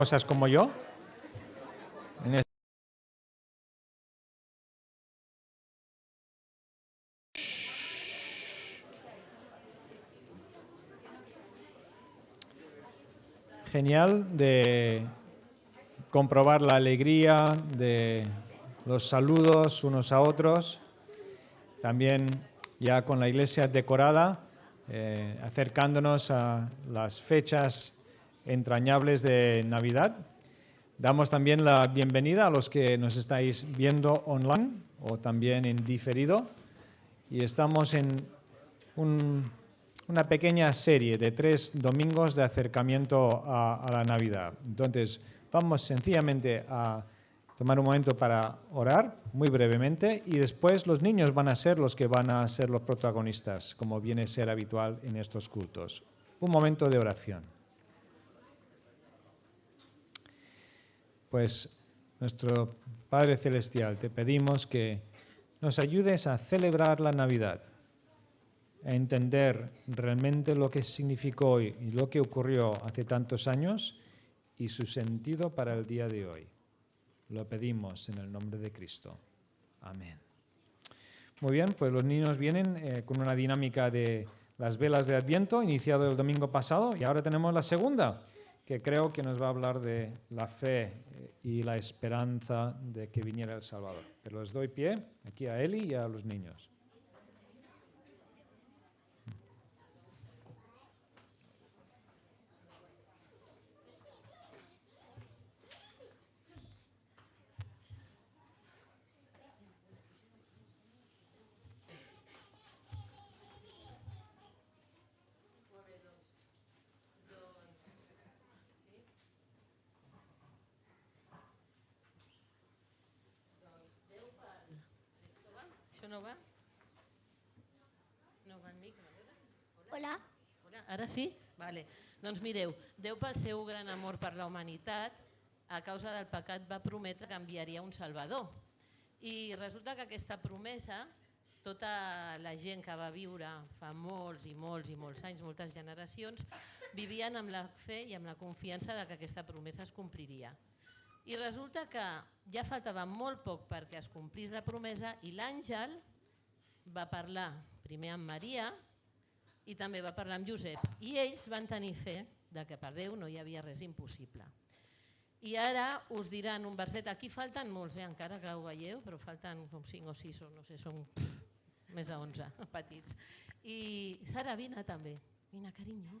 cosas como yo. Genial de comprobar la alegría de los saludos unos a otros. También ya con la iglesia decorada, acercándonos a las fechas entrañables de Navidad. Damos también la bienvenida a los que nos estáis viendo online o también en diferido. Y estamos en una pequeña serie de 3 domingos de acercamiento a la Navidad. Entonces, vamos sencillamente a tomar un momento para orar, muy brevemente, y después los niños van a ser los que van a ser los protagonistas, como viene a ser habitual en estos cultos. Un momento de oración. Pues, nuestro Padre Celestial, te pedimos que nos ayudes a celebrar la Navidad, a entender realmente lo que significó hoy y lo que ocurrió hace tantos años y su sentido para el día de hoy. Lo pedimos en el nombre de Cristo. Amén. Muy bien, pues los niños vienen con una dinámica de las velas de Adviento, iniciado el domingo pasado, y ahora tenemos la segunda, que creo que nos va a hablar de la fe y la esperanza de que viniera el Salvador. Pero les doy pie aquí a Eli y a los niños. No va? No va el micro? Hola. Hola. Ara sí? Vale. Doncs mireu, Déu pel seu gran amor per la humanitat, a causa del pecat va prometre que enviaria un Salvador. I resulta que aquesta promesa, tota la gent que va viure fa molts i molts i molts anys, moltes generacions, vivien amb la fe i amb la confiança de que aquesta promesa es compliria. I resulta que ja faltava molt poc perquè es complís la promesa i l'àngel va parlar primer amb Maria i també va parlar amb Josep. I ells van tenir fe de que per Déu no hi havia res impossible. I ara us diran un verset, aquí falten molts, encara que ho veieu, però falten com 5 o 6 o no sé, són més de 11 petits. I Sara, vine també. Vine, carinyo.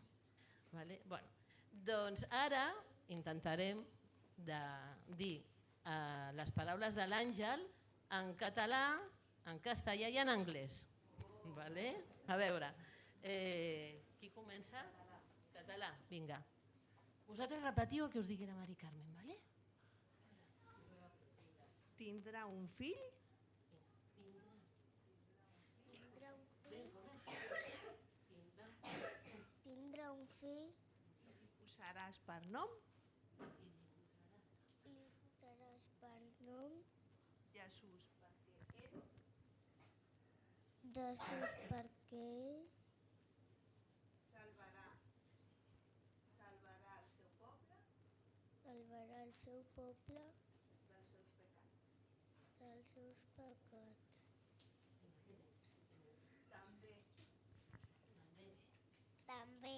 Vale? Bueno, doncs ara intentarem de dir les paraules de l'àngel en català, en castellà i en anglès. Vale? A veure, qui comença? Català, vinga. Vosaltres repetiu el que us digui la Mari Carmen, vale? Tindrà un fill? Tindrà un fill. Li posaràs per nom? Li posaràs per nom Jesús, perquè ell Jesús perquè ell salvarà el seu poble salvarà el seu poble dels seus pecats. dels seus pecats. També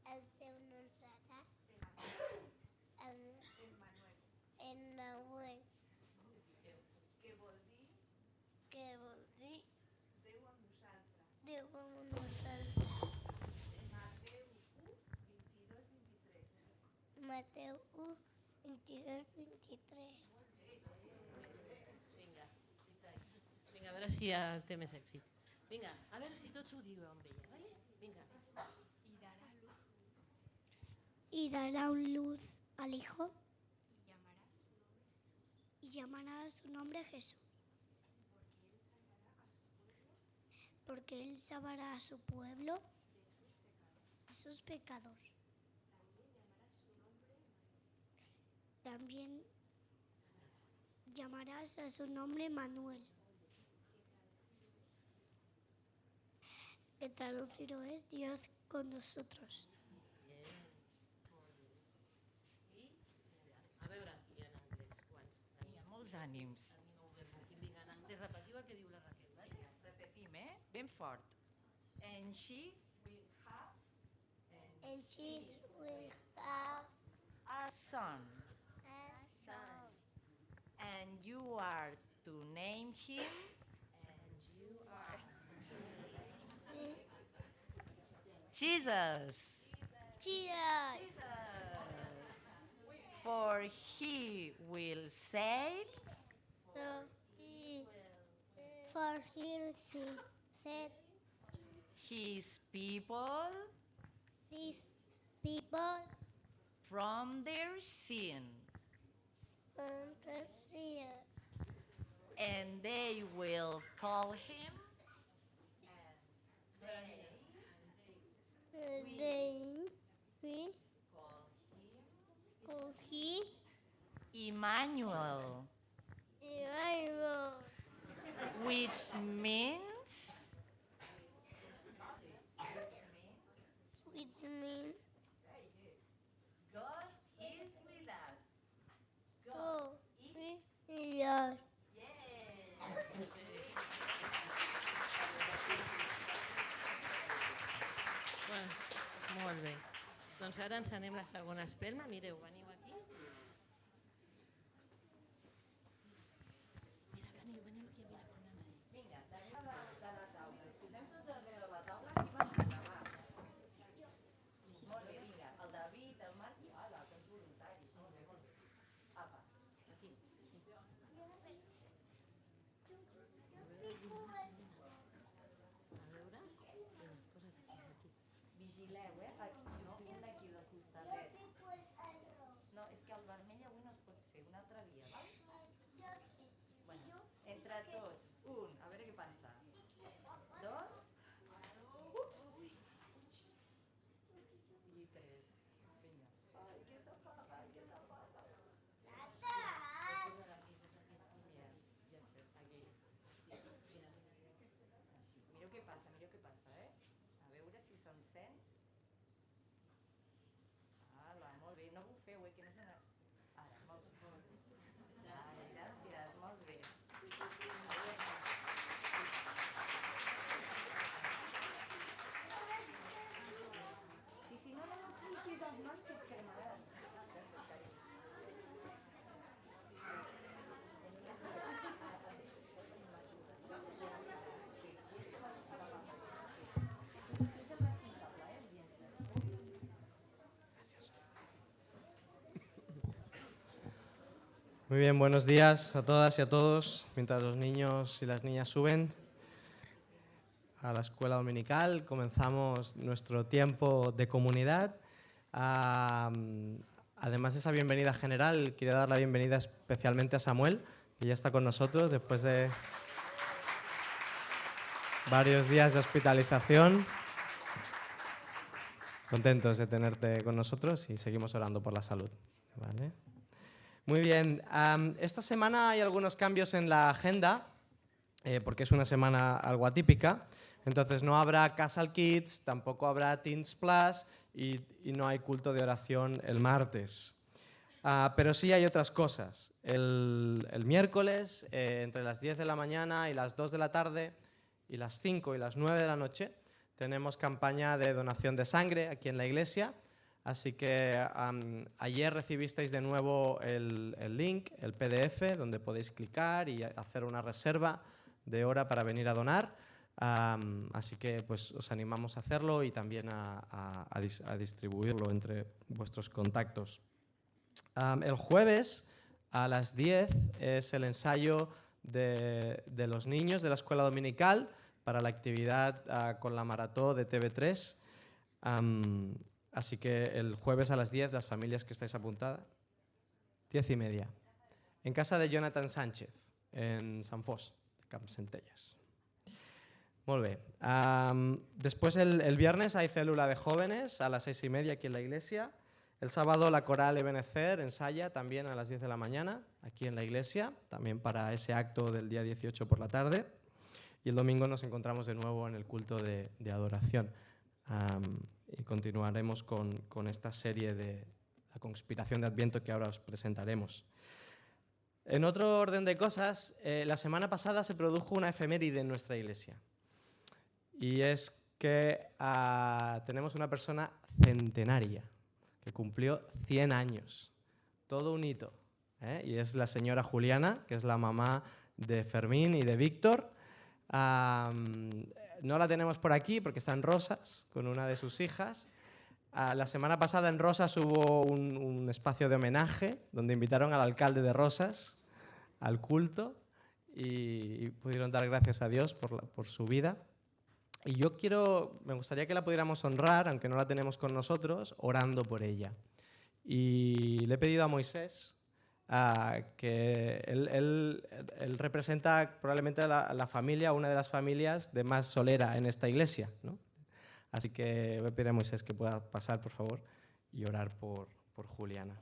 El seu nom serà Emmanuel, Emmanuel, que vol dir Déu amb nosaltres. Déu amb nosaltres. Mateu 1, 22, 23. Mateu 1, 22, 23. Vinga, a veure si té més èxit. Vinga, a veure si tots ho diu amb ella, vale? Vinga. Y dará un luz al Hijo y llamará a su nombre Jesús, porque Él salvará a su pueblo de sus pecados. También llamarás a su nombre Manuel, que traducido es Dios con nosotros. els ànims. Vinga, en anglès repetiu el que diu la Raquel. Vale? Repetim, ben fort. And she will have And she will have a son. a son. And you are to name him. And you are Jesus. Jesus. For he will save For him to set his people these people from their sin, on the sea. and they will call him They will call him Emmanuel, Emmanuel, which means which means God is with us. God with us. Bueno, molt bé. Doncs ara ens anem a la segona espelma. Mireu, veniu aquí. Mira, veniu aquí a mirar com ens... Vinga, darrere de la taula. Ens posem tots darrere de la taula i vam jugar, va. Molt bé, vinga. El David, el Marc i... Ala, que ets voluntaris. Molt bé, molt bé. Apa. Aquí. A veure... Vinga, posa't aquí. Vigileu, aquí, no? Un d'aquí, del costadet. No, és que el vermell avui no es pot ser. Un altre dia, val? Bueno, entre tots. Un, a veure què passa. Dos. Ups. I tres. Vinga. Ai, que s'apaga, que s'apaga. Mira, ja sé, aquí. Així. Mireu què passa, A veure si s'encén. Ala, molt bé. No bufeu, que no és una... Ara, molt bé. Ai, gràcies, molt bé. Sí, no fiquis els mans que et cremaràs. Muy bien, buenos días a todas y a todos. Mientras los niños y las niñas suben a la escuela dominical, comenzamos nuestro tiempo de comunidad. Además de esa bienvenida general, quiero dar la bienvenida especialmente a Samuel, que ya está con nosotros después de varios días de hospitalización. Contentos de tenerte con nosotros y seguimos orando por la salud. ¿Vale? Muy bien, esta semana hay algunos cambios en la agenda, porque es una semana algo atípica. Entonces no habrá Castle Kids, tampoco habrá Teens Plus y no hay culto de oración el martes. Pero sí hay otras cosas. El miércoles, entre las 10 de la mañana y las 2 de la tarde, y las 5 y las 9 de la noche, tenemos campaña de donación de sangre aquí en la iglesia. Así que ayer recibisteis de nuevo el link, el PDF, donde podéis clicar y hacer una reserva de hora para venir a donar. Así que pues, os animamos a hacerlo y también a distribuirlo entre vuestros contactos. El jueves a las 10 es el ensayo de los niños de la escuela dominical para la actividad con la maratón de TV3. Así que el jueves a las 10, las familias que estáis apuntadas, 10:30, en casa de Jonathan Sánchez, en Sant Fos, de Campsentelles. Molt bé. Después el viernes hay célula de jóvenes a las 6:30 aquí en la iglesia. El sábado la coral Ebenezer ensaya también a las 10 de la mañana aquí en la iglesia, también para ese acto del día 18 por la tarde. Y el domingo nos encontramos de nuevo en el culto de adoración. Y continuaremos con esta serie de la conspiración de Adviento que ahora os presentaremos. En otro orden de cosas, la semana pasada se produjo una efeméride en nuestra iglesia. Y es que tenemos una persona centenaria que cumplió 100 años. Todo un hito. Y es la señora Juliana, que es la mamá de Fermín y de Víctor. No la tenemos por aquí porque está en Rosas con una de sus hijas. La semana pasada en Rosas hubo un espacio de homenaje donde invitaron al alcalde de Rosas al culto y pudieron dar gracias a Dios por su vida. Y me gustaría que la pudiéramos honrar, aunque no la tenemos con nosotros, orando por ella. Y le he pedido a Moisés que él representa probablemente a la familia, una de las familias de más solera en esta iglesia, ¿no? Así que voy a pedir a Moisés que pueda pasar, por favor, y orar por Juliana.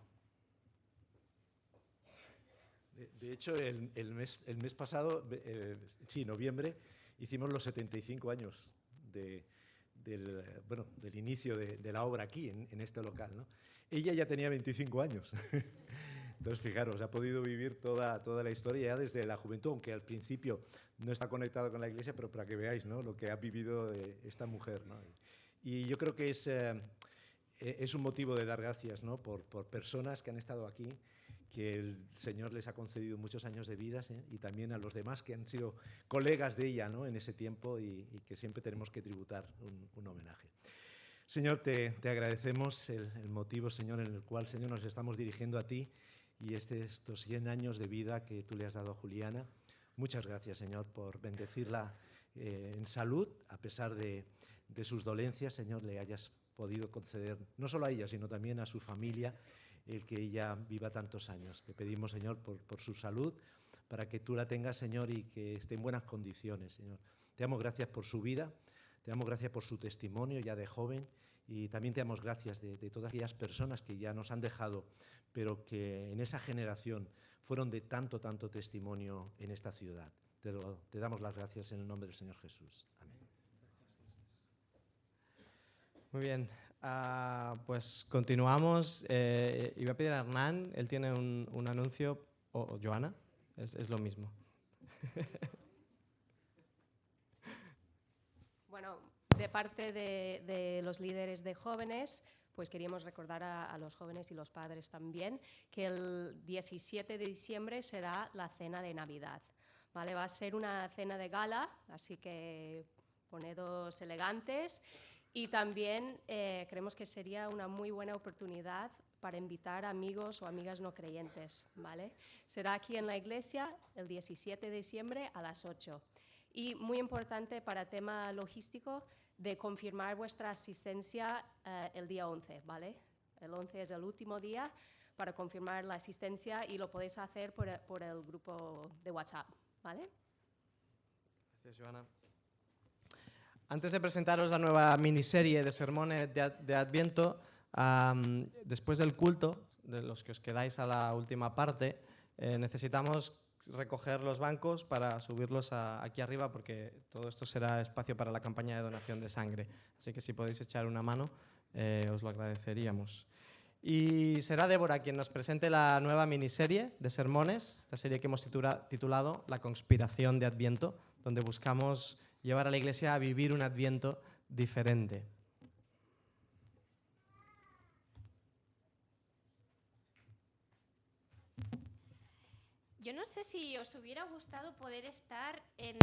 De hecho, el mes pasado, noviembre, hicimos los 75 años del inicio de la obra aquí, en este local, ¿no? Ella ya tenía 25 años. Entonces, fijaros, ha podido vivir toda la historia ya desde la juventud, aunque al principio no está conectado con la iglesia, pero para que veáis, ¿no?, lo que ha vivido esta mujer, ¿no? Y yo creo que es un motivo de dar gracias, ¿no?, por personas que han estado aquí, que el Señor les ha concedido muchos años de vida, y también a los demás que han sido colegas de ella, ¿no?, en ese tiempo y que siempre tenemos que tributar un homenaje. Señor, te agradecemos el motivo, Señor, en el cual, Señor, nos estamos dirigiendo a ti y estos 100 años de vida que tú le has dado a Juliana. Muchas gracias, Señor, por bendecirla en salud, a pesar de sus dolencias, Señor, le hayas podido conceder, no solo a ella, sino también a su familia, el que ella viva tantos años. Te pedimos, Señor, por su salud, para que tú la tengas, Señor, y que esté en buenas condiciones, Señor. Te damos gracias por su vida, te damos gracias por su testimonio ya de joven, y también te damos gracias de todas aquellas personas que ya nos han dejado, pero que en esa generación fueron de tanto testimonio en esta ciudad. Te damos las gracias en el nombre del Señor Jesús. Amén. Muy bien, pues continuamos. Y voy a pedir a Hernán, él tiene un anuncio, o Joana, es lo mismo. Bueno, de parte de los líderes de jóvenes, pues queríamos recordar a los jóvenes y los padres también que el 17 de diciembre será la cena de Navidad, ¿vale? Va a ser una cena de gala, así que ponedos elegantes. Y también creemos que sería una muy buena oportunidad para invitar amigos o amigas no creyentes, ¿vale? Será aquí en la iglesia el 17 de diciembre a las 8. Y muy importante para tema logístico, de confirmar vuestra asistencia el día 11, ¿vale? El 11 es el último día para confirmar la asistencia y lo podéis hacer por el grupo de WhatsApp, ¿vale? Gracias, Joana. Antes de presentaros la nueva miniserie de sermones de Adviento, después del culto, de los que os quedáis a la última parte, necesitamos recoger los bancos para subirlos aquí arriba, porque todo esto será espacio para la campaña de donación de sangre. Así que si podéis echar una mano, os lo agradeceríamos. Y será Débora quien nos presente la nueva miniserie de sermones, esta serie que hemos titulado La conspiración de Adviento, donde buscamos llevar a la Iglesia a vivir un Adviento diferente. Yo no sé si os hubiera gustado poder estar en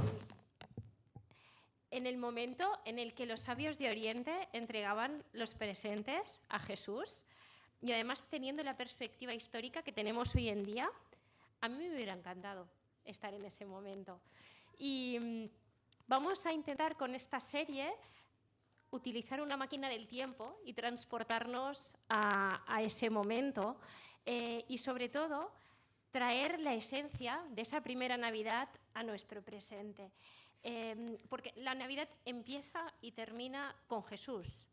el momento en el que los sabios de Oriente entregaban los presentes a Jesús, y además teniendo la perspectiva histórica que tenemos hoy en día. A mí me hubiera encantado estar en ese momento. Y vamos a intentar con esta serie utilizar una máquina del tiempo y transportarnos a ese momento, y sobre todo traer la esencia de esa primera Navidad a nuestro presente. Porque la Navidad empieza y termina con Jesús.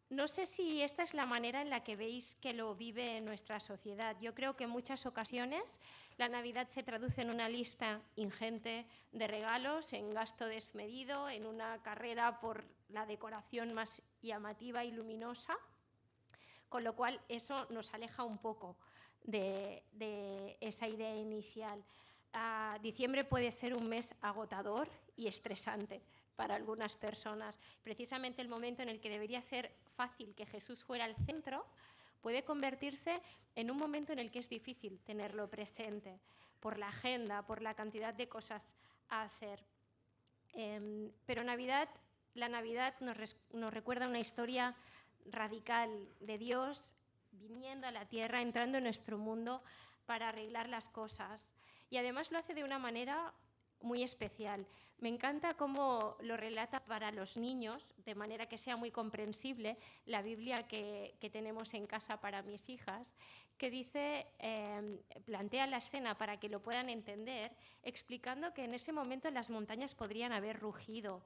No sé si esta es la manera en la que veis que lo vive nuestra sociedad. Yo creo que en muchas ocasiones la Navidad se traduce en una lista ingente de regalos, en gasto desmedido, en una carrera por la decoración más llamativa y luminosa, con lo cual eso nos aleja un poco de esa idea inicial. Diciembre puede ser un mes agotador y estresante para algunas personas. Precisamente el momento en el que debería ser fácil que Jesús fuera el centro, puede convertirse en un momento en el que es difícil tenerlo presente, por la agenda, por la cantidad de cosas a hacer. Pero la Navidad nos recuerda una historia radical de Dios viniendo a la tierra, entrando en nuestro mundo para arreglar las cosas. Y además lo hace de una manera muy especial. Me encanta cómo lo relata para los niños, de manera que sea muy comprensible, la Biblia que tenemos en casa para mis hijas, que dice, plantea la escena para que lo puedan entender, explicando que en ese momento las montañas podrían haber rugido,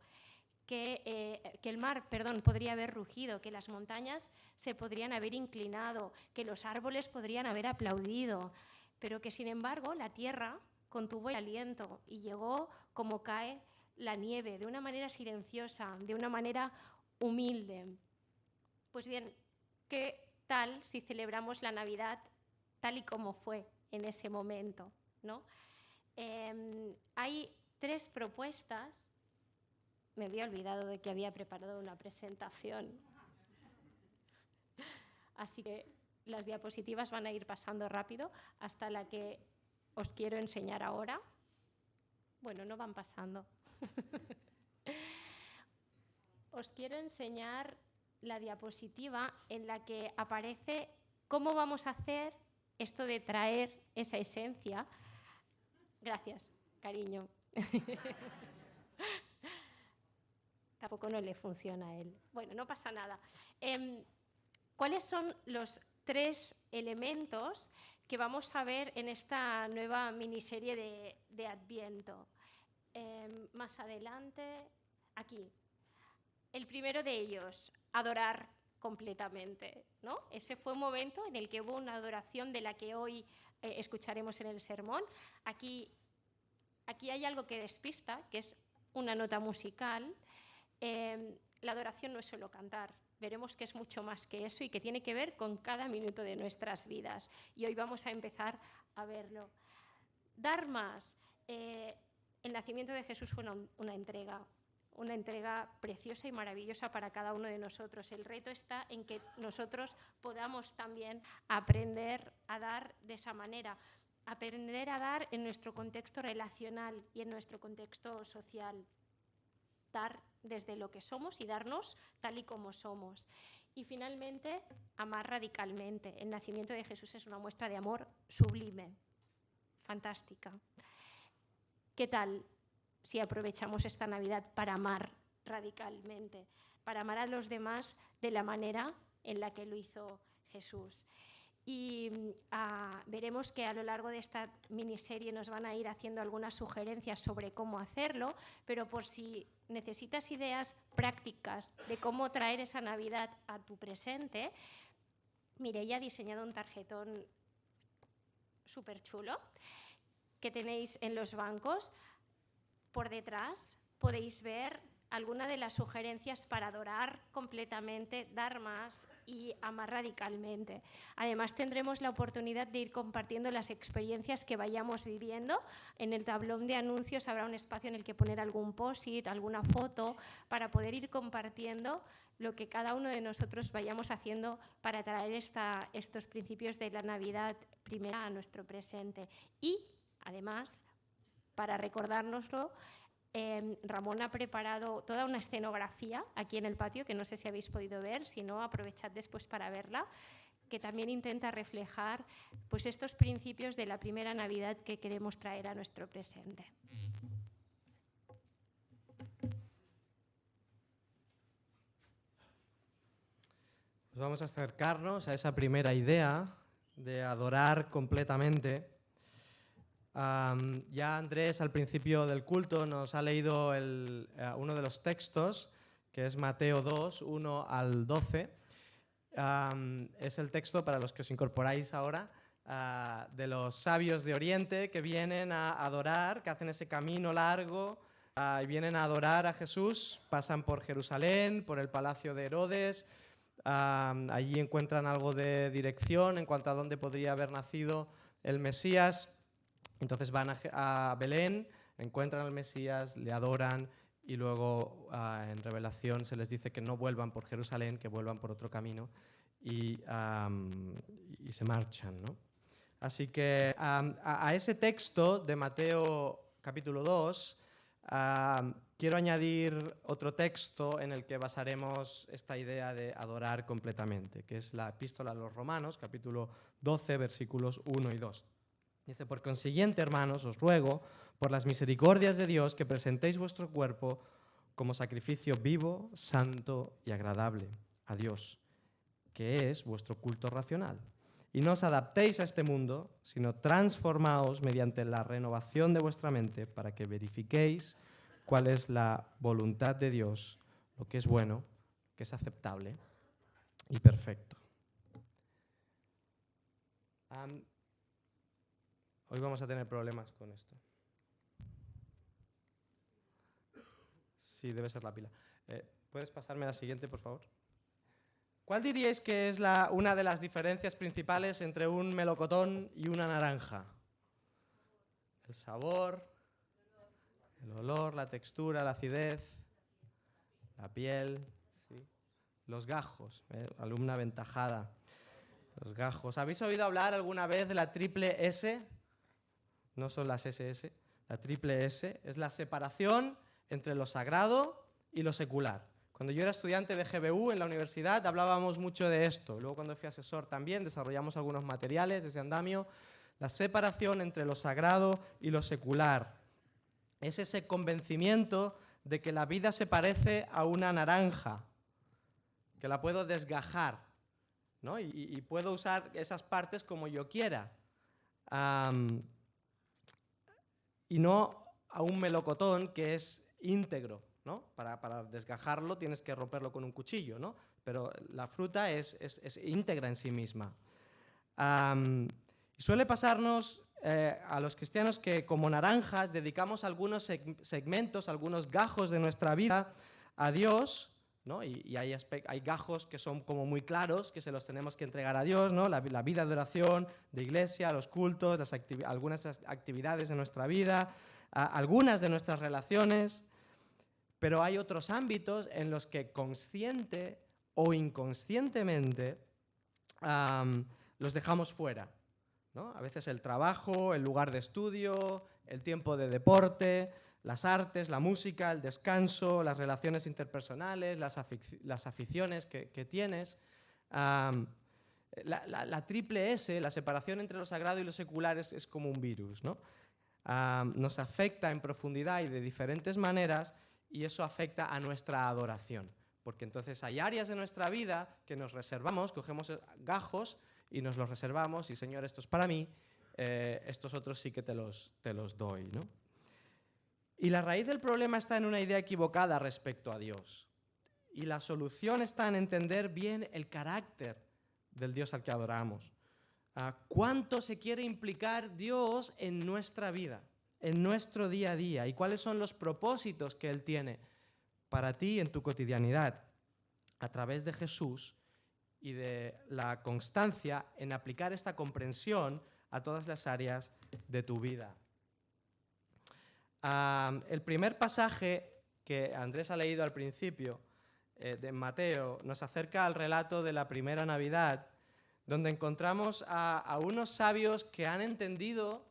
que el mar, podría haber rugido, que las montañas se podrían haber inclinado, que los árboles podrían haber aplaudido, pero que sin embargo la tierra contuvo el aliento y llegó como cae la nieve, de una manera silenciosa, de una manera humilde. Pues bien, ¿qué tal si celebramos la Navidad tal y como fue en ese momento, ¿no? Hay 3 propuestas. Me había olvidado de que había preparado una presentación. Así que las diapositivas van a ir pasando rápido hasta la que os quiero enseñar ahora. Bueno, no van pasando. Os quiero enseñar la diapositiva en la que aparece cómo vamos a hacer esto de traer esa esencia. Gracias, cariño. Tampoco no le funciona a él. Bueno, no pasa nada. ¿Cuáles son los 3 elementos que vamos a ver en esta nueva miniserie de Adviento? Más adelante, aquí. El primero de ellos, adorar completamente, ¿no? Ese fue un momento en el que hubo una adoración de la que hoy escucharemos en el sermón. Aquí hay algo que despista, que es una nota musical. La adoración no es solo cantar. Veremos que es mucho más que eso y que tiene que ver con cada minuto de nuestras vidas. Y hoy vamos a empezar a verlo. Dar más. El nacimiento de Jesús fue una entrega preciosa y maravillosa para cada uno de nosotros. El reto está en que nosotros podamos también aprender a dar de esa manera, aprender a dar en nuestro contexto relacional y en nuestro contexto social. Dar desde lo que somos y darnos tal y como somos. Y finalmente, amar radicalmente. El nacimiento de Jesús es una muestra de amor sublime, fantástica. ¿Qué tal si aprovechamos esta Navidad para amar radicalmente, para amar a los demás de la manera en la que lo hizo Jesús? Y veremos que a lo largo de esta miniserie nos van a ir haciendo algunas sugerencias sobre cómo hacerlo, pero por si necesitas ideas prácticas de cómo traer esa Navidad a tu presente, Mireia ha diseñado un tarjetón súper chulo que tenéis en los bancos. Por detrás podéis ver algunas de las sugerencias para adorar completamente, dar más y amar radicalmente. Además, tendremos la oportunidad de ir compartiendo las experiencias que vayamos viviendo. En el tablón de anuncios habrá un espacio en el que poner algún post-it, alguna foto, para poder ir compartiendo lo que cada uno de nosotros vayamos haciendo para traer estos principios de la Navidad primera a nuestro presente. Y, además, para recordárnoslo, Ramón ha preparado toda una escenografía aquí en el patio, que no sé si habéis podido ver, si no, aprovechad después para verla, que también intenta reflejar pues, estos principios de la primera Navidad que queremos traer a nuestro presente. Pues vamos a acercarnos a esa primera idea de adorar completamente. Ya Andrés al principio del culto nos ha leído uno de los textos, que es Mateo 2, 1 al 12. Es el texto, para los que os incorporáis ahora, de los sabios de Oriente que vienen a adorar, que hacen ese camino largo y vienen a adorar a Jesús, pasan por Jerusalén, por el palacio de Herodes, Allí encuentran algo de dirección en cuanto a dónde podría haber nacido el Mesías. Entonces van a Belén, encuentran al Mesías, le adoran y luego en Revelación se les dice que no vuelvan por Jerusalén, que vuelvan por otro camino y se marchan, ¿no? Así que a ese texto de Mateo capítulo 2 quiero añadir otro texto en el que basaremos esta idea de adorar completamente, que es la Epístola a los Romanos, capítulo 12, versículos 1 y 2. Dice, por consiguiente, hermanos, os ruego, por las misericordias de Dios, que presentéis vuestro cuerpo como sacrificio vivo, santo y agradable a Dios, que es vuestro culto racional. Y no os adaptéis a este mundo, sino transformaos mediante la renovación de vuestra mente para que verifiquéis cuál es la voluntad de Dios, lo que es bueno, lo que es aceptable y perfecto. Hoy vamos a tener problemas con esto. Sí, debe ser la pila. ¿Puedes pasarme a la siguiente, por favor? ¿Cuál diríais que es una de las diferencias principales entre un melocotón y una naranja? El sabor, el olor, la textura, la acidez, la piel, ¿sí? Los gajos, alumna aventajada. Los gajos. ¿Habéis oído hablar alguna vez de la triple S? No son las SS. La triple S es la separación entre lo sagrado y lo secular. Cuando yo era estudiante de GBU en la universidad hablábamos mucho de esto. Luego cuando fui asesor también desarrollamos algunos materiales de ese andamio. La separación entre lo sagrado y lo secular. Es ese convencimiento de que la vida se parece a una naranja, que la puedo desgajar, ¿no? y puedo usar esas partes como yo quiera. Y no a un melocotón que es íntegro, ¿no? Para desgajarlo tienes que romperlo con un cuchillo, ¿no? Pero la fruta es íntegra en sí misma. Y suele pasarnos a los cristianos que como naranjas dedicamos algunos segmentos, algunos gajos de nuestra vida a Dios, ¿no? Y hay gajos que son como muy claros, que se los tenemos que entregar a Dios, ¿no? La vida de oración, de iglesia, los cultos, algunas actividades de nuestra vida, algunas de nuestras relaciones. Pero hay otros ámbitos en los que consciente o inconscientemente los dejamos fuera, ¿no? A veces el trabajo, el lugar de estudio, el tiempo de deporte, las artes, la música, el descanso, las relaciones interpersonales, las aficiones que tienes. La triple S, la separación entre lo sagrado y lo secular, es como un virus, ¿no? Nos afecta en profundidad y de diferentes maneras. Y eso afecta a nuestra adoración, porque entonces hay áreas de nuestra vida que nos reservamos, cogemos gajos y nos los reservamos y Señor, esto es para mí, estos otros sí que te los doy, ¿no? Y la raíz del problema está en una idea equivocada respecto a Dios. Y la solución está en entender bien el carácter del Dios al que adoramos. ¿Cuánto se quiere implicar Dios en nuestra vida? En nuestro día a día y cuáles son los propósitos que Él tiene para ti en tu cotidianidad a través de Jesús y de la constancia en aplicar esta comprensión a todas las áreas de tu vida. El primer pasaje que Andrés ha leído al principio de Mateo nos acerca al relato de la primera Navidad, donde encontramos a unos sabios que han entendido,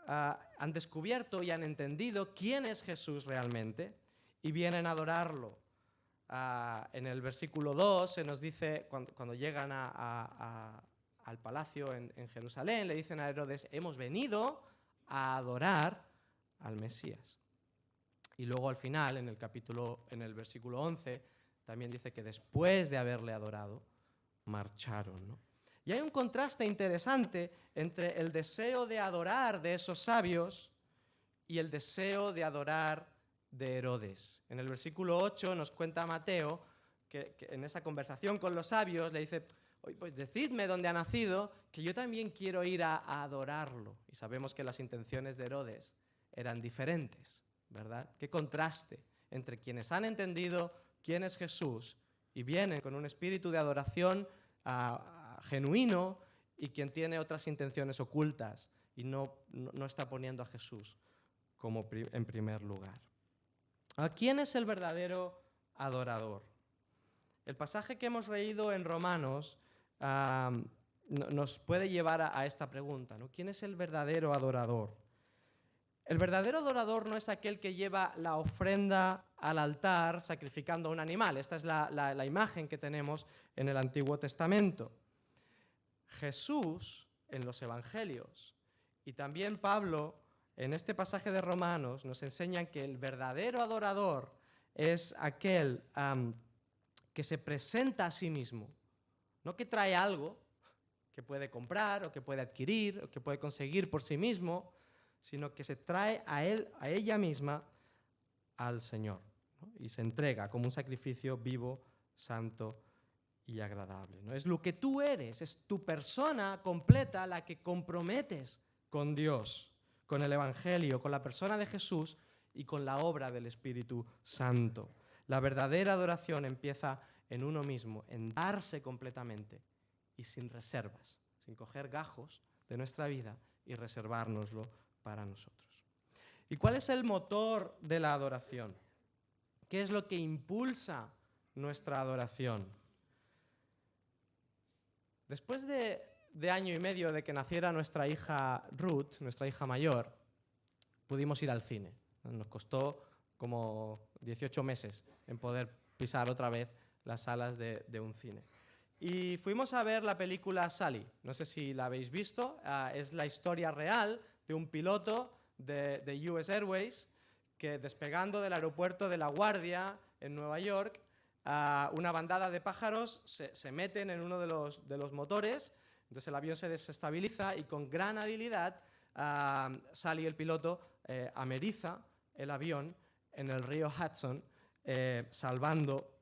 han descubierto y han entendido quién es Jesús realmente y vienen a adorarlo. En el versículo 2 se nos dice, cuando llegan al palacio en Jerusalén, le dicen a Herodes, hemos venido a adorar al Mesías. Y luego al final, en el versículo 11, también dice que después de haberle adorado, marcharon, ¿no? Y hay un contraste interesante entre el deseo de adorar de esos sabios y el deseo de adorar de Herodes. En el versículo 8 nos cuenta Mateo que en esa conversación con los sabios le dice, pues decidme dónde ha nacido, que yo también quiero ir a adorarlo. Y sabemos que las intenciones de Herodes eran diferentes, ¿verdad? Qué contraste entre quienes han entendido quién es Jesús y vienen con un espíritu de adoración genuino y quien tiene otras intenciones ocultas y no está poniendo a Jesús como en primer lugar. ¿Quién es el verdadero adorador? El pasaje que hemos leído en Romanos nos puede llevar a esta pregunta, ¿no? ¿Quién es el verdadero adorador? El verdadero adorador no es aquel que lleva la ofrenda al altar sacrificando a un animal. Esta es la imagen que tenemos en el Antiguo Testamento. Jesús, en los Evangelios, y también Pablo, en este pasaje de Romanos, nos enseñan que el verdadero adorador es aquel que se presenta a sí mismo, no que trae algo que puede comprar o que puede adquirir o que puede conseguir por sí mismo, sino que se trae a ella misma al Señor, ¿no? Y se entrega como un sacrificio vivo, santo y agradable, ¿no? Es lo que tú eres, es tu persona completa la que comprometes con Dios, con el Evangelio, con la persona de Jesús y con la obra del Espíritu Santo. La verdadera adoración empieza en uno mismo, en darse completamente y sin reservas, sin coger gajos de nuestra vida y reservárnoslo para nosotros. ¿Y cuál es el motor de la adoración? ¿Qué es lo que impulsa nuestra adoración? Después de año y medio de que naciera nuestra hija Ruth, nuestra hija mayor, pudimos ir al cine. Nos costó como 18 meses en poder pisar otra vez las salas de un cine. Y fuimos a ver la película Sally. No sé si la habéis visto. Es la historia real de un piloto de US Airways que, despegando del aeropuerto de La Guardia en Nueva York, una bandada de pájaros se meten en uno de los motores, entonces el avión se desestabiliza y con gran habilidad Sally, el piloto, ameriza el avión en el río Hudson, salvando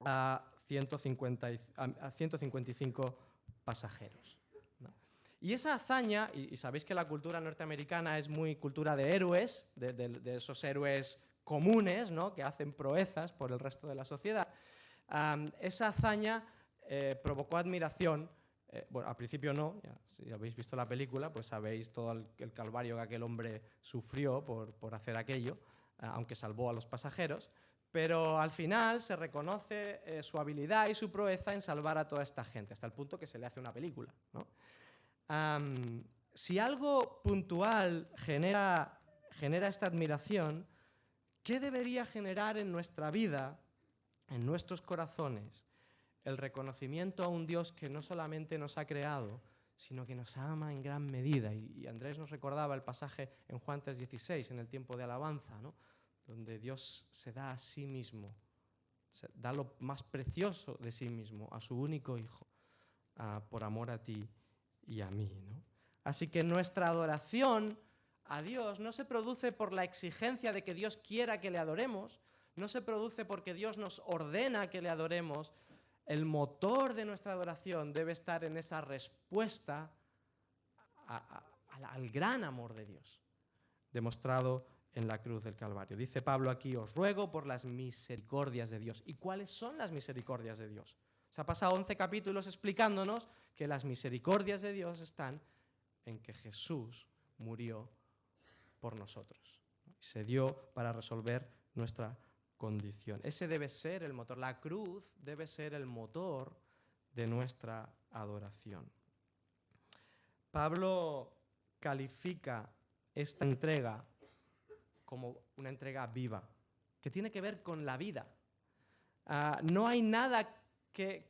a 155 pasajeros, ¿no? Y esa hazaña, y sabéis que la cultura norteamericana es muy cultura de héroes, de esos héroes comunes, ¿no? Que hacen proezas por el resto de la sociedad. Esa hazaña provocó admiración. Bueno, al principio no, si habéis visto la película, pues sabéis todo el calvario que aquel hombre sufrió por hacer aquello, aunque salvó a los pasajeros. Pero al final se reconoce su habilidad y su proeza en salvar a toda esta gente, hasta el punto que se le hace una película, ¿no? Si algo puntual genera esta admiración, ¿qué debería generar en nuestra vida, en nuestros corazones, el reconocimiento a un Dios que no solamente nos ha creado, sino que nos ama en gran medida? Y Andrés nos recordaba el pasaje en Juan 3:16, en el tiempo de alabanza, ¿no? Donde Dios se da a sí mismo, se da lo más precioso de sí mismo, a su único Hijo, por amor a ti y a mí, ¿no? Así que nuestra adoración a Dios no se produce por la exigencia de que Dios quiera que le adoremos, no se produce porque Dios nos ordena que le adoremos. El motor de nuestra adoración debe estar en esa respuesta al gran amor de Dios, demostrado en la cruz del Calvario. Dice Pablo aquí: os ruego por las misericordias de Dios. ¿Y cuáles son las misericordias de Dios? Se ha pasado 11 capítulos explicándonos que las misericordias de Dios están en que Jesús murió por nosotros, ¿no? Y se dio para resolver nuestra condición. Ese debe ser el motor. La cruz debe ser el motor de nuestra adoración. Pablo califica esta entrega como una entrega viva, que tiene que ver con la vida. No hay nada que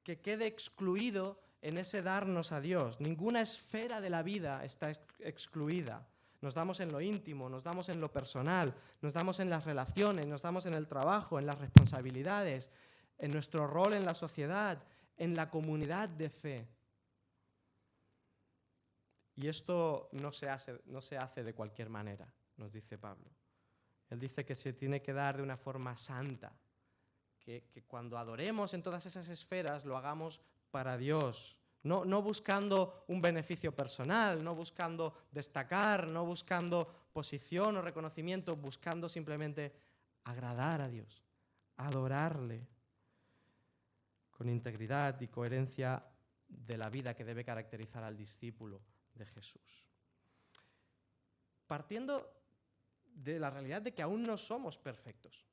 quede excluido en ese darnos a Dios. Ninguna esfera de la vida está excluida. Nos damos en lo íntimo, nos damos en lo personal, nos damos en las relaciones, nos damos en el trabajo, en las responsabilidades, en nuestro rol en la sociedad, en la comunidad de fe. Y esto no se hace de cualquier manera, nos dice Pablo. Él dice que se tiene que dar de una forma santa, que cuando adoremos en todas esas esferas lo hagamos para Dios, no buscando un beneficio personal, no buscando destacar, no buscando posición o reconocimiento, buscando simplemente agradar a Dios, adorarle. con integridad y coherencia de la vida que debe caracterizar al discípulo de Jesús. Partiendo de la realidad de que aún no somos perfectos,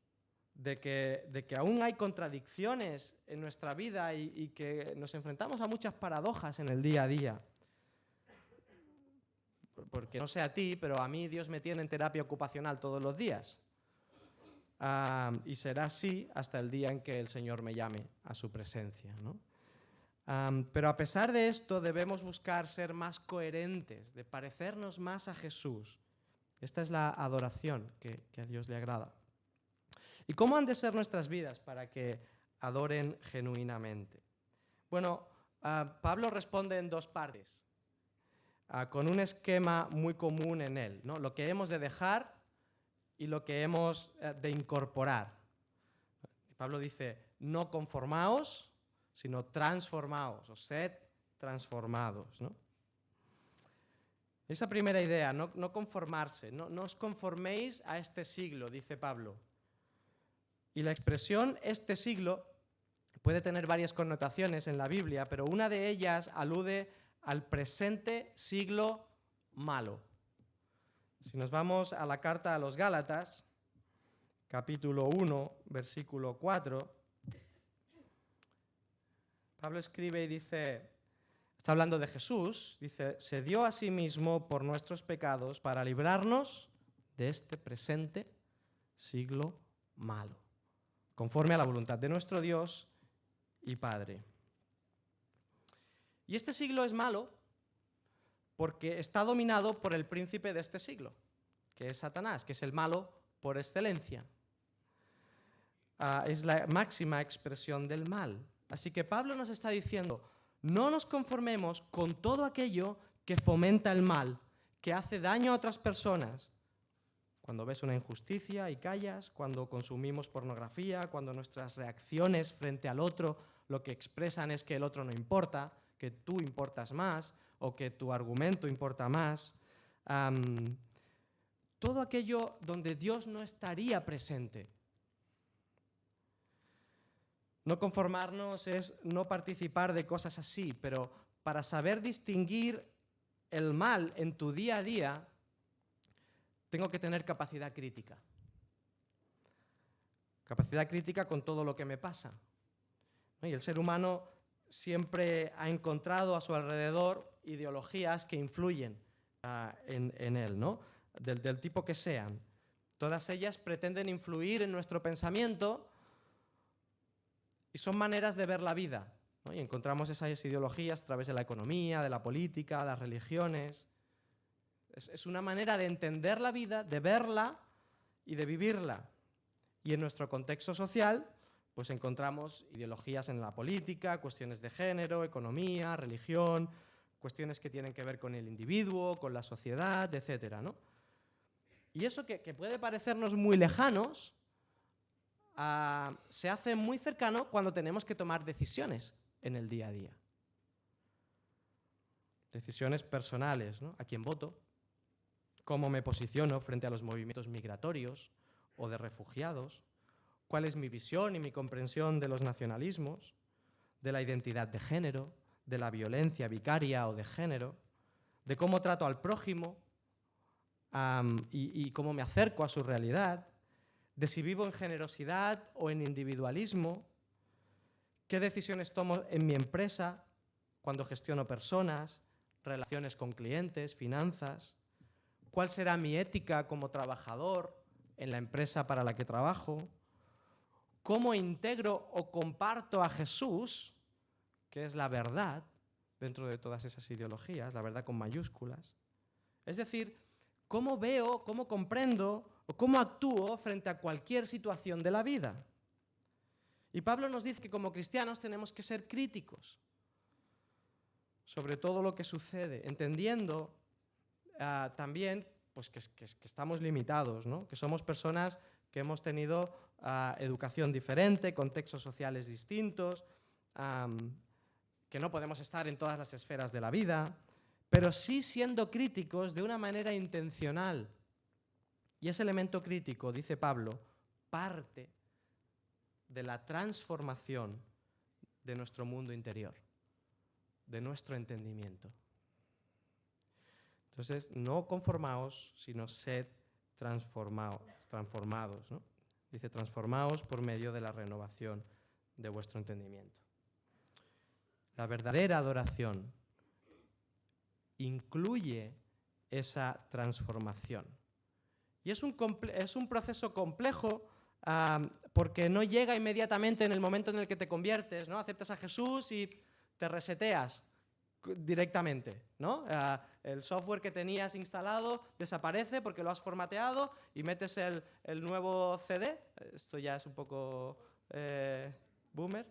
de que aún hay contradicciones en nuestra vida y que nos enfrentamos a muchas paradojas en el día a día. Porque no sé a ti, pero a mí Dios me tiene en terapia ocupacional todos los días. Y será así hasta el día en que el Señor me llame a su presencia, ¿no? Pero a pesar de esto debemos buscar ser más coherentes, de parecernos más a Jesús. Esta es la adoración que a Dios le agrada. ¿Y cómo han de ser nuestras vidas para que adoren genuinamente? Bueno, Pablo responde en dos partes, con un esquema muy común en él, ¿no? Lo que hemos de dejar y lo que hemos de incorporar. Pablo dice, no conformaos, sino transformaos, o sed transformados, ¿no? Esa primera idea, no conformarse, no os conforméis a este siglo, dice Pablo. Y la expresión este siglo puede tener varias connotaciones en la Biblia, pero una de ellas alude al presente siglo malo. Si nos vamos a la carta a los Gálatas, capítulo 1, versículo 4, Pablo escribe y dice, está hablando de Jesús, dice, se dio a sí mismo por nuestros pecados para librarnos de este presente siglo malo, conforme a la voluntad de nuestro Dios y Padre. Y este siglo es malo porque está dominado por el príncipe de este siglo, que es Satanás, que es el malo por excelencia. Es la máxima expresión del mal. Así que Pablo nos está diciendo, no nos conformemos con todo aquello que fomenta el mal, que hace daño a otras personas. Cuando ves una injusticia y callas, cuando consumimos pornografía, cuando nuestras reacciones frente al otro lo que expresan es que el otro no importa, que tú importas más o que tu argumento importa más. Todo aquello donde Dios no estaría presente. No conformarnos es no participar de cosas así, pero para saber distinguir el mal en tu día a día, tengo que tener capacidad crítica. Capacidad crítica con todo lo que me pasa. Y el ser humano siempre ha encontrado a su alrededor ideologías que influyen en él, ¿no? Del tipo que sean. Todas ellas pretenden influir en nuestro pensamiento y son maneras de ver la vida, ¿no? Y encontramos esas ideologías a través de la economía, de la política, las religiones. Es una manera de entender la vida, de verla y de vivirla. Y en nuestro contexto social, pues encontramos ideologías en la política, cuestiones de género, economía, religión, cuestiones que tienen que ver con el individuo, con la sociedad, etcétera, ¿no? Y eso que puede parecernos muy lejanos, se hace muy cercano cuando tenemos que tomar decisiones en el día a día. Decisiones personales, ¿no? ¿A quién voto? ¿Cómo me posiciono frente a los movimientos migratorios o de refugiados? ¿Cuál es mi visión y mi comprensión de los nacionalismos, de la identidad de género, de la violencia vicaria o de género, de cómo trato al prójimo y cómo me acerco a su realidad, de si vivo en generosidad o en individualismo, qué decisiones tomo en mi empresa cuando gestiono personas, relaciones con clientes, finanzas, cuál será mi ética como trabajador en la empresa para la que trabajo, cómo integro o comparto a Jesús, que es la verdad, dentro de todas esas ideologías, la verdad con mayúsculas. Es decir, cómo veo, cómo comprendo o cómo actúo frente a cualquier situación de la vida. Y Pablo nos dice que como cristianos tenemos que ser críticos sobre todo lo que sucede, entendiendo también pues, que estamos limitados, ¿no? Que somos personas que hemos tenido educación diferente, contextos sociales distintos, que no podemos estar en todas las esferas de la vida, pero sí siendo críticos de una manera intencional. Y ese elemento crítico, dice Pablo, parte de la transformación de nuestro mundo interior, de nuestro entendimiento. Entonces, no conformaos, sino sed transformados, ¿no? Dice, transformaos por medio de la renovación de vuestro entendimiento. La verdadera adoración incluye esa transformación. Y es un proceso complejo porque no llega inmediatamente en el momento en el que te conviertes, ¿no? Aceptas a Jesús y te reseteas directamente, ¿no? El software que tenías instalado desaparece porque lo has formateado y metes el nuevo CD. Esto ya es un poco boomer.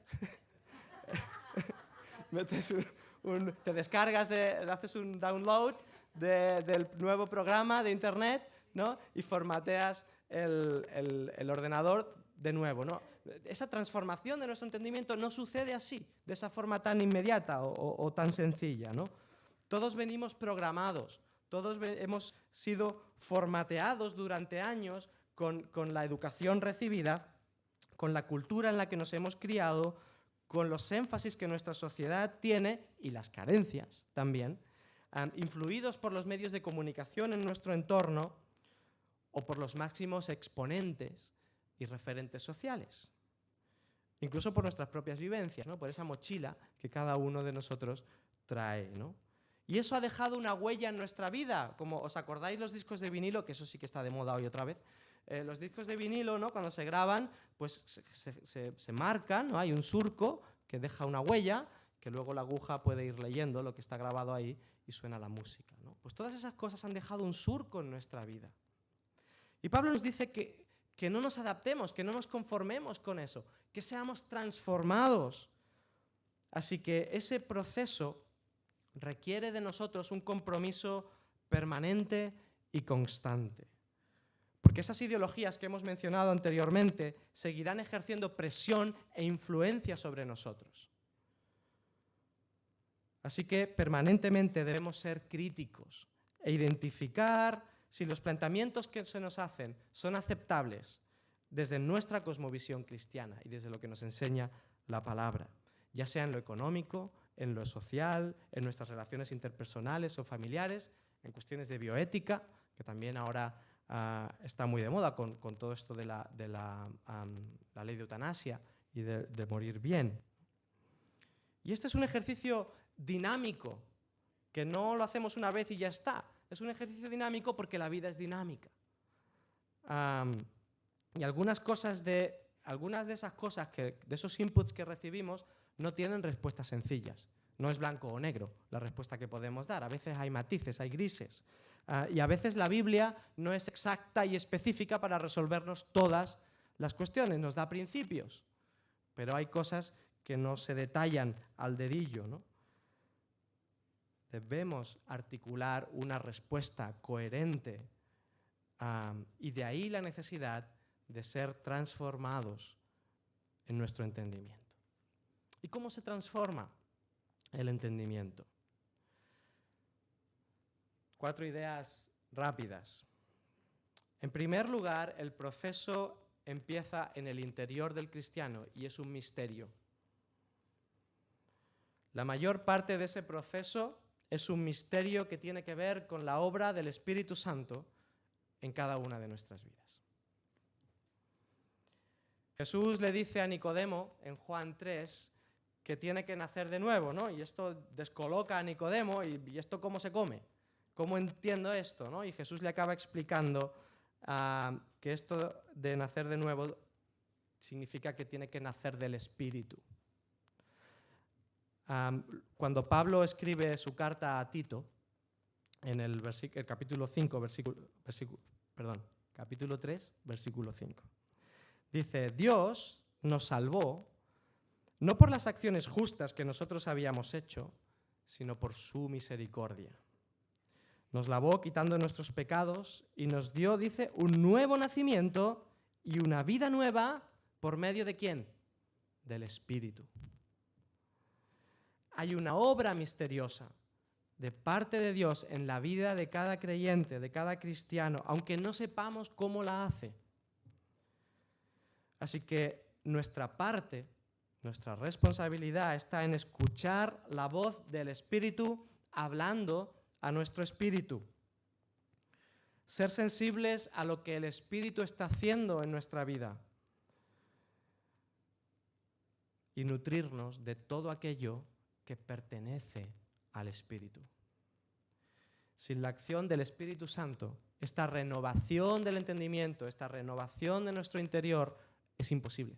Te descargas, haces un download del nuevo programa de internet, ¿no? Y formateas el ordenador de nuevo, ¿no? Esa transformación de nuestro entendimiento no sucede así, de esa forma tan inmediata o tan sencilla, ¿no? Todos venimos programados, todos hemos sido formateados durante años con la educación recibida, con la cultura en la que nos hemos criado, con los énfasis que nuestra sociedad tiene y las carencias también, influidos por los medios de comunicación en nuestro entorno o por los máximos exponentes y referentes sociales. Incluso por nuestras propias vivencias, ¿no? Por esa mochila que cada uno de nosotros trae, ¿no? Y eso ha dejado una huella en nuestra vida. Como os acordáis los discos de vinilo, que eso sí que está de moda hoy otra vez, los discos de vinilo, ¿no? Cuando se graban, pues se marcan, ¿no? Hay un surco que deja una huella, que luego la aguja puede ir leyendo lo que está grabado ahí y suena la música, ¿no? Pues todas esas cosas han dejado un surco en nuestra vida. Y Pablo nos dice que no nos adaptemos, que no nos conformemos con eso, que seamos transformados. Así que ese proceso requiere de nosotros un compromiso permanente y constante. Porque esas ideologías que hemos mencionado anteriormente seguirán ejerciendo presión e influencia sobre nosotros. Así que permanentemente debemos ser críticos e identificar si los planteamientos que se nos hacen son aceptables desde nuestra cosmovisión cristiana y desde lo que nos enseña la palabra, ya sea en lo económico, en lo social, en nuestras relaciones interpersonales o familiares, en cuestiones de bioética, que también ahora está muy de moda con todo esto de la ley de eutanasia y de morir bien. Y este es un ejercicio dinámico, que no lo hacemos una vez y ya está. Es un ejercicio dinámico porque la vida es dinámica. Y algunas de esas cosas, de esos inputs que recibimos, no tienen respuestas sencillas. No es blanco o negro la respuesta que podemos dar. A veces hay matices, hay grises. Y a veces la Biblia no es exacta y específica para resolvernos todas las cuestiones. Nos da principios, pero hay cosas que no se detallan al dedillo, ¿no? Debemos articular una respuesta coherente y de ahí la necesidad de ser transformados en nuestro entendimiento. ¿Y cómo se transforma el entendimiento? 4 ideas rápidas. En primer lugar, el proceso empieza en el interior del cristiano y es un misterio. La mayor parte de ese proceso es un misterio que tiene que ver con la obra del Espíritu Santo en cada una de nuestras vidas. Jesús le dice a Nicodemo en Juan 3 que tiene que nacer de nuevo, ¿no? Y esto descoloca a Nicodemo, ¿y esto cómo se come? ¿Cómo entiendo esto, ¿no? Y Jesús le acaba explicando que esto de nacer de nuevo significa que tiene que nacer del Espíritu. Cuando Pablo escribe su carta a Tito, en el capítulo 3, versículo 5, dice: Dios nos salvó no por las acciones justas que nosotros habíamos hecho, sino por su misericordia. Nos lavó quitando nuestros pecados y nos dio, dice, un nuevo nacimiento y una vida nueva por medio de ¿quién? Del Espíritu. Hay una obra misteriosa de parte de Dios en la vida de cada creyente, de cada cristiano, aunque no sepamos cómo la hace. Así que nuestra parte Nuestra responsabilidad está en escuchar la voz del Espíritu hablando a nuestro espíritu. Ser sensibles a lo que el Espíritu está haciendo en nuestra vida. Y nutrirnos de todo aquello que pertenece al Espíritu. Sin la acción del Espíritu Santo, esta renovación del entendimiento, esta renovación de nuestro interior, es imposible.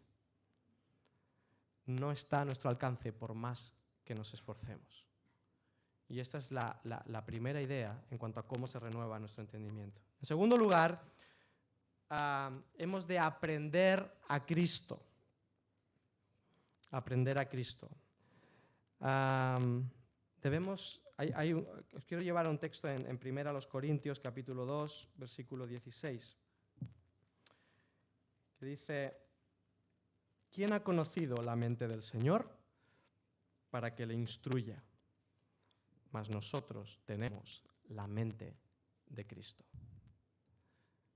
No está a nuestro alcance por más que nos esforcemos. Y esta es la primera idea en cuanto a cómo se renueva nuestro entendimiento. En segundo lugar, hemos de aprender a Cristo. Aprender a Cristo. Os quiero llevar a un texto en 1 Corintios, capítulo 2, versículo 16, que dice: ¿quién ha conocido la mente del Señor para que le instruya? Mas nosotros tenemos la mente de Cristo.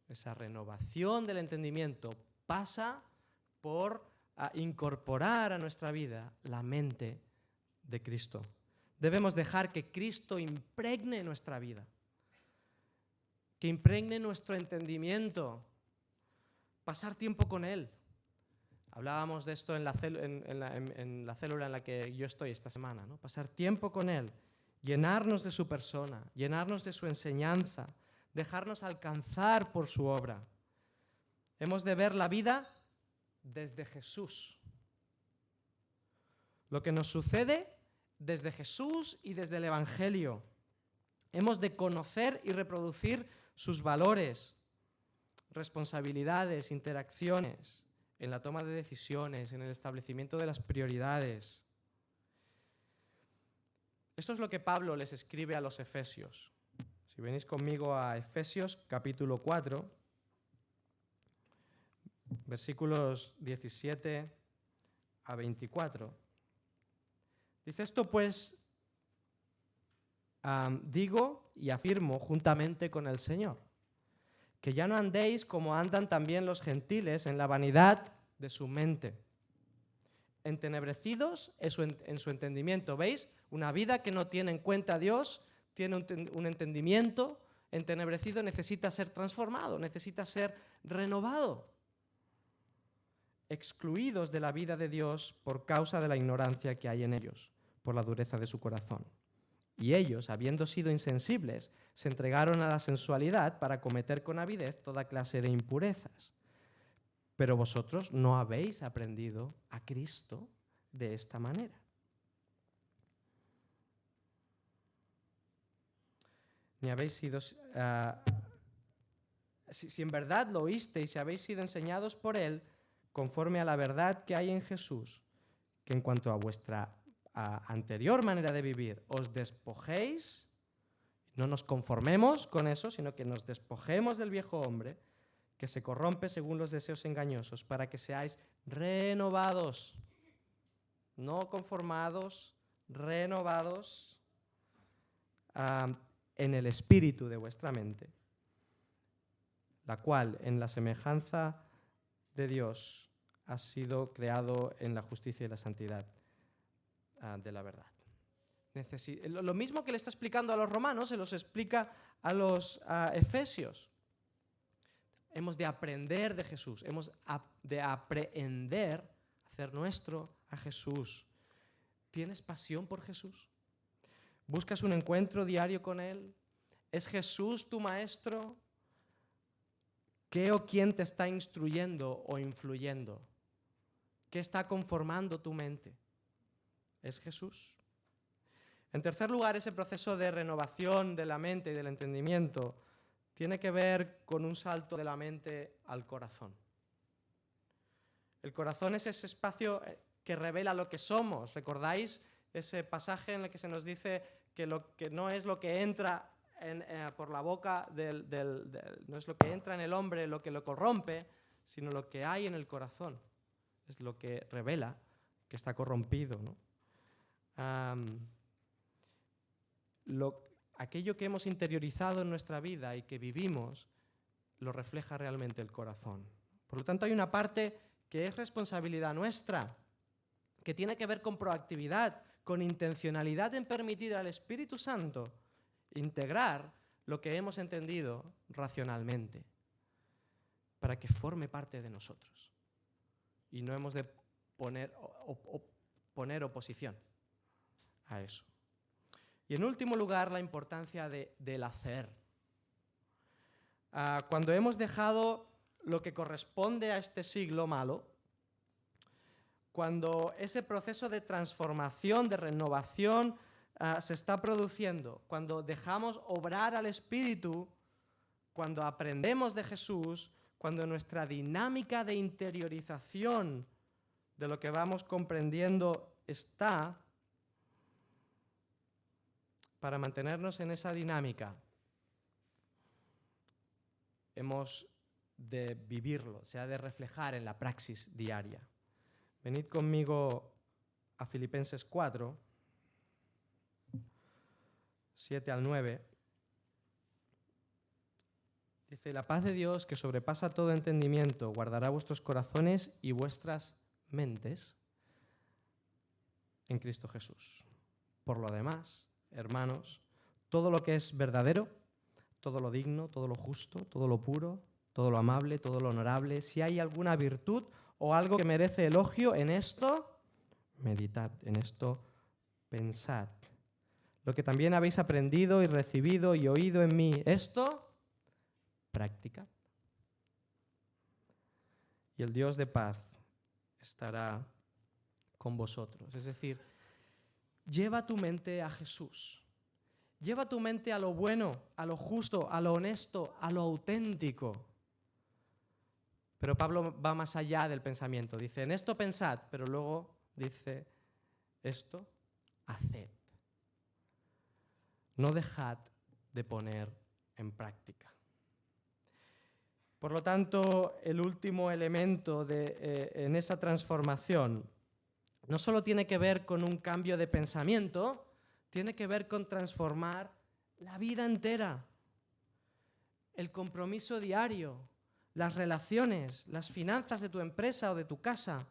Esa renovación del entendimiento pasa por incorporar a nuestra vida la mente de Cristo. Debemos dejar que Cristo impregne nuestra vida, que impregne nuestro entendimiento, pasar tiempo con Él. Hablábamos de esto en la célula en la que yo estoy esta semana, ¿no? Pasar tiempo con Él, llenarnos de su persona, llenarnos de su enseñanza, dejarnos alcanzar por su obra. Hemos de ver la vida desde Jesús. Lo que nos sucede desde Jesús y desde el Evangelio. Hemos de conocer y reproducir sus valores, responsabilidades, interacciones, en la toma de decisiones, en el establecimiento de las prioridades. Esto es lo que Pablo les escribe a los efesios. Si venís conmigo a Efesios capítulo 4, versículos 17 a 24. Dice: esto pues digo y afirmo juntamente con el Señor, que ya no andéis como andan también los gentiles en la vanidad de su mente, entenebrecidos en su entendimiento. ¿Veis? Una vida que no tiene en cuenta a Dios, tiene un entendimiento entenebrecido, necesita ser transformado, necesita ser renovado. Excluidos de la vida de Dios por causa de la ignorancia que hay en ellos, por la dureza de su corazón. Y ellos, habiendo sido insensibles, se entregaron a la sensualidad para cometer con avidez toda clase de impurezas. Pero vosotros no habéis aprendido a Cristo de esta manera. Ni habéis sido... si en verdad lo oísteis y si habéis sido enseñados por Él, conforme a la verdad que hay en Jesús, que en cuanto a vuestra anterior manera de vivir os despojéis, no nos conformemos con eso, sino que nos despojemos del viejo hombre, que se corrompe según los deseos engañosos, para que seáis renovados, no conformados, renovados en el espíritu de vuestra mente, la cual en la semejanza de Dios ha sido creado en la justicia y la santidad de la verdad. Lo mismo que le está explicando a los romanos, se los explica a los efesios. Hemos de aprender de Jesús, hemos de aprender, hacer nuestro a Jesús. ¿Tienes pasión por Jesús? ¿Buscas un encuentro diario con Él? ¿Es Jesús tu maestro? ¿Qué o quién te está instruyendo o influyendo? ¿Qué está conformando tu mente? ¿Es Jesús? En tercer lugar, ese proceso de renovación de la mente y del entendimiento tiene que ver con un salto de la mente al corazón. El corazón es ese espacio que revela lo que somos. ¿Recordáis ese pasaje en el que se nos dice que lo que no es lo que entra por la boca no es lo que entra en el hombre lo que lo corrompe, sino lo que hay en el corazón? Es lo que revela que está corrompido, ¿no? Aquello que hemos interiorizado en nuestra vida y que vivimos, lo refleja realmente el corazón. Por lo tanto, hay una parte que es responsabilidad nuestra, que tiene que ver con proactividad, con intencionalidad en permitir al Espíritu Santo integrar lo que hemos entendido racionalmente para que forme parte de nosotros. Y no hemos de poner oposición a eso. Y en último lugar, la importancia del hacer. Cuando hemos dejado lo que corresponde a este siglo malo, cuando ese proceso de transformación, de renovación, se está produciendo, cuando dejamos obrar al Espíritu, cuando aprendemos de Jesús, cuando nuestra dinámica de interiorización de lo que vamos comprendiendo está, para mantenernos en esa dinámica, hemos de vivirlo, se ha de reflejar en la praxis diaria. Venid conmigo a Filipenses 4, 7 al 9. Dice, la paz de Dios, que sobrepasa todo entendimiento, guardará vuestros corazones y vuestras mentes en Cristo Jesús. Por lo demás, hermanos, todo lo que es verdadero, todo lo digno, todo lo justo, todo lo puro, todo lo amable, todo lo honorable, si hay alguna virtud o algo que merece elogio, en esto meditad, en esto pensad. Lo que también habéis aprendido y recibido y oído en mí, esto practicad. Y el Dios de paz estará con vosotros. Es decir, lleva tu mente a Jesús. Lleva tu mente a lo bueno, a lo justo, a lo honesto, a lo auténtico. Pero Pablo va más allá del pensamiento. Dice, en esto pensad, pero luego dice, esto haced. No dejad de poner en práctica. Por lo tanto, el último elemento en esa transformación no solo tiene que ver con un cambio de pensamiento, tiene que ver con transformar la vida entera, el compromiso diario, las relaciones, las finanzas de tu empresa o de tu casa,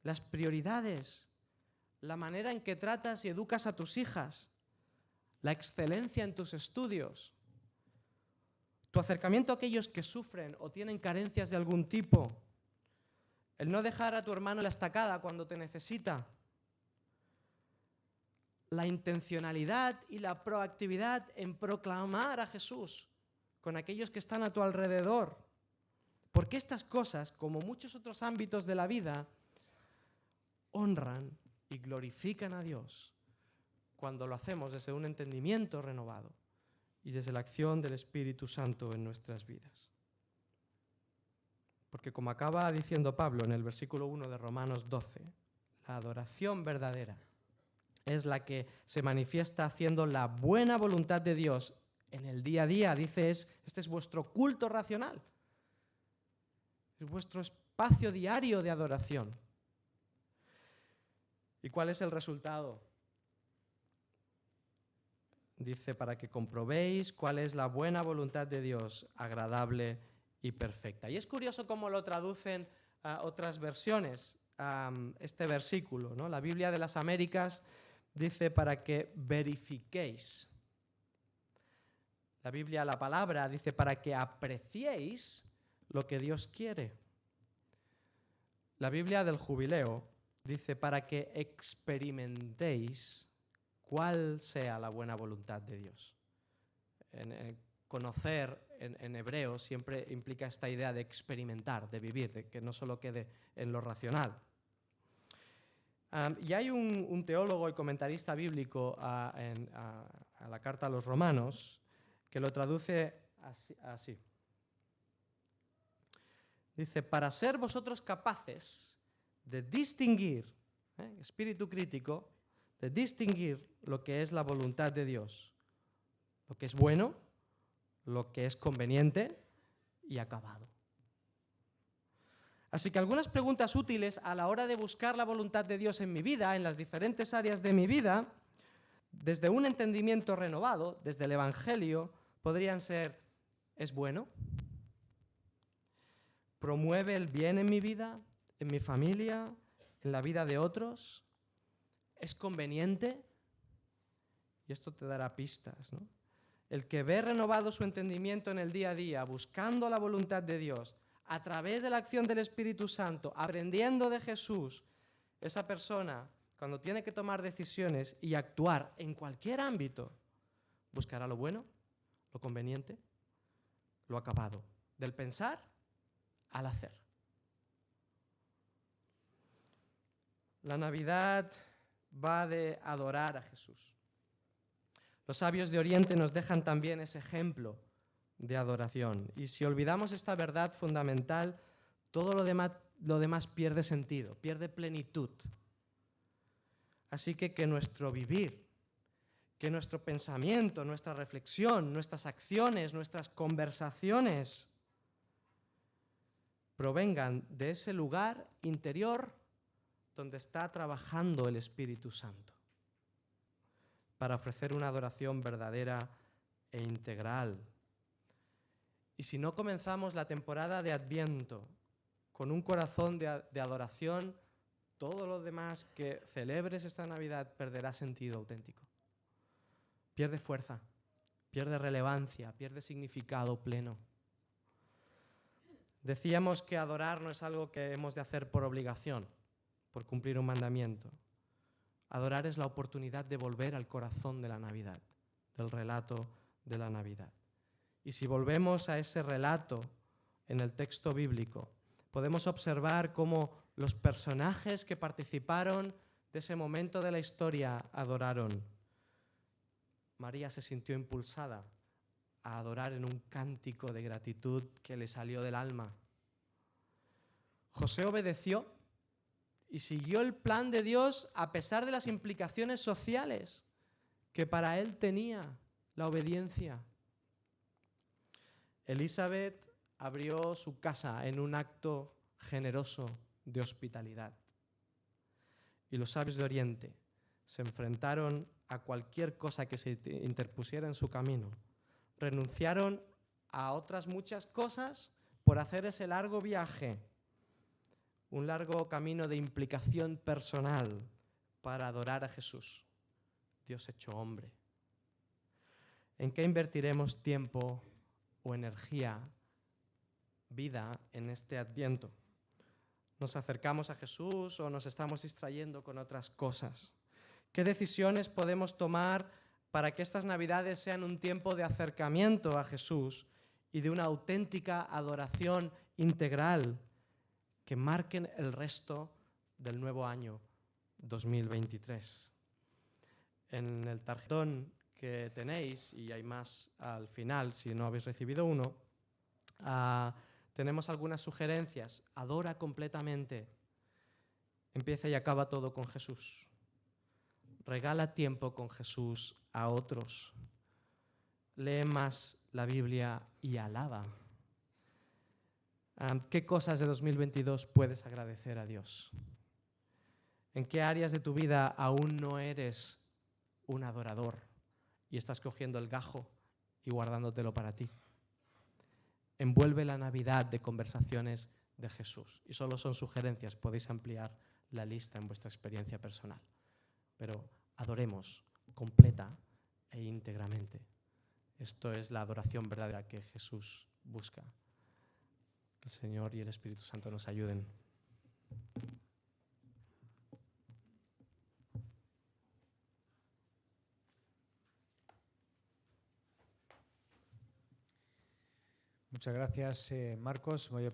las prioridades, la manera en que tratas y educas a tus hijas, la excelencia en tus estudios, tu acercamiento a aquellos que sufren o tienen carencias de algún tipo, el no dejar a tu hermano en la estacada cuando te necesita, la intencionalidad y la proactividad en proclamar a Jesús con aquellos que están a tu alrededor. Porque estas cosas, como muchos otros ámbitos de la vida, honran y glorifican a Dios cuando lo hacemos desde un entendimiento renovado y desde la acción del Espíritu Santo en nuestras vidas. Porque como acaba diciendo Pablo en el versículo 1 de Romanos 12, la adoración verdadera es la que se manifiesta haciendo la buena voluntad de Dios en el día a día. Dice, este es vuestro culto racional. Es vuestro espacio diario de adoración. ¿Y cuál es el resultado? Dice, para que comprobéis cuál es la buena voluntad de Dios, agradable y perfecta. Y es curioso cómo lo traducen otras versiones, este versículo, ¿no? La Biblia de las Américas dice, para que verifiquéis. La Biblia, la palabra, dice, para que apreciéis lo que Dios quiere. La Biblia del Jubileo dice, para que experimentéis cuál sea la buena voluntad de Dios. Conocer en hebreo siempre implica esta idea de experimentar, de vivir, de que no solo quede en lo racional. Y hay un teólogo y comentarista bíblico a la carta a los Romanos que lo traduce así. Dice, para ser vosotros capaces de distinguir, espíritu crítico, de distinguir lo que es la voluntad de Dios, lo que es bueno, lo que es conveniente y acabado. Así que algunas preguntas útiles a la hora de buscar la voluntad de Dios en mi vida, en las diferentes áreas de mi vida, desde un entendimiento renovado, desde el Evangelio, podrían ser, ¿es bueno? ¿Promueve el bien en mi vida, en mi familia, en la vida de otros? ¿Es conveniente? Y esto te dará pistas, ¿no? El que ve renovado su entendimiento en el día a día, buscando la voluntad de Dios, a través de la acción del Espíritu Santo, aprendiendo de Jesús, esa persona, cuando tiene que tomar decisiones y actuar en cualquier ámbito, buscará lo bueno, lo conveniente, lo acabado, del pensar al hacer. La Navidad va de adorar a Jesús. Los sabios de Oriente nos dejan también ese ejemplo de adoración. Y si olvidamos esta verdad fundamental, todo lo demás pierde sentido, pierde plenitud. Así que nuestro vivir, que nuestro pensamiento, nuestra reflexión, nuestras acciones, nuestras conversaciones provengan de ese lugar interior donde está trabajando el Espíritu Santo, para ofrecer una adoración verdadera e integral. Y si no comenzamos la temporada de Adviento con un corazón de adoración, todo lo demás que celebres esta Navidad perderá sentido auténtico. Pierde fuerza, pierde relevancia, pierde significado pleno. Decíamos que adorar no es algo que hemos de hacer por obligación, por cumplir un mandamiento. Adorar es la oportunidad de volver al corazón de la Navidad, del relato de la Navidad. Y si volvemos a ese relato en el texto bíblico, podemos observar cómo los personajes que participaron de ese momento de la historia adoraron. María se sintió impulsada a adorar en un cántico de gratitud que le salió del alma. José obedeció y siguió el plan de Dios a pesar de las implicaciones sociales que para él tenía la obediencia. Elizabeth abrió su casa en un acto generoso de hospitalidad. Y los sabios de Oriente se enfrentaron a cualquier cosa que se interpusiera en su camino. Renunciaron a otras muchas cosas por hacer ese largo viaje, un largo camino de implicación personal para adorar a Jesús, Dios hecho hombre. ¿En qué invertiremos tiempo o energía, vida en este Adviento? ¿Nos acercamos a Jesús o nos estamos distrayendo con otras cosas? ¿Qué decisiones podemos tomar para que estas Navidades sean un tiempo de acercamiento a Jesús y de una auténtica adoración integral que marquen el resto del nuevo año 2023? En el tarjetón que tenéis, y hay más al final si no habéis recibido uno, tenemos algunas sugerencias. Adora completamente. Empieza y acaba todo con Jesús. Regala tiempo con Jesús a otros. Lee más la Biblia y alaba. ¿Qué cosas de 2022 puedes agradecer a Dios? ¿En qué áreas de tu vida aún no eres un adorador y estás cogiendo el gajo y guardándotelo para ti? Envuelve la Navidad de conversaciones de Jesús. Y solo son sugerencias, podéis ampliar la lista en vuestra experiencia personal. Pero adoremos completa e íntegramente. Esto es la adoración verdadera que Jesús busca. Que el Señor y el Espíritu Santo nos ayuden. Muchas gracias, Marcos. Voy a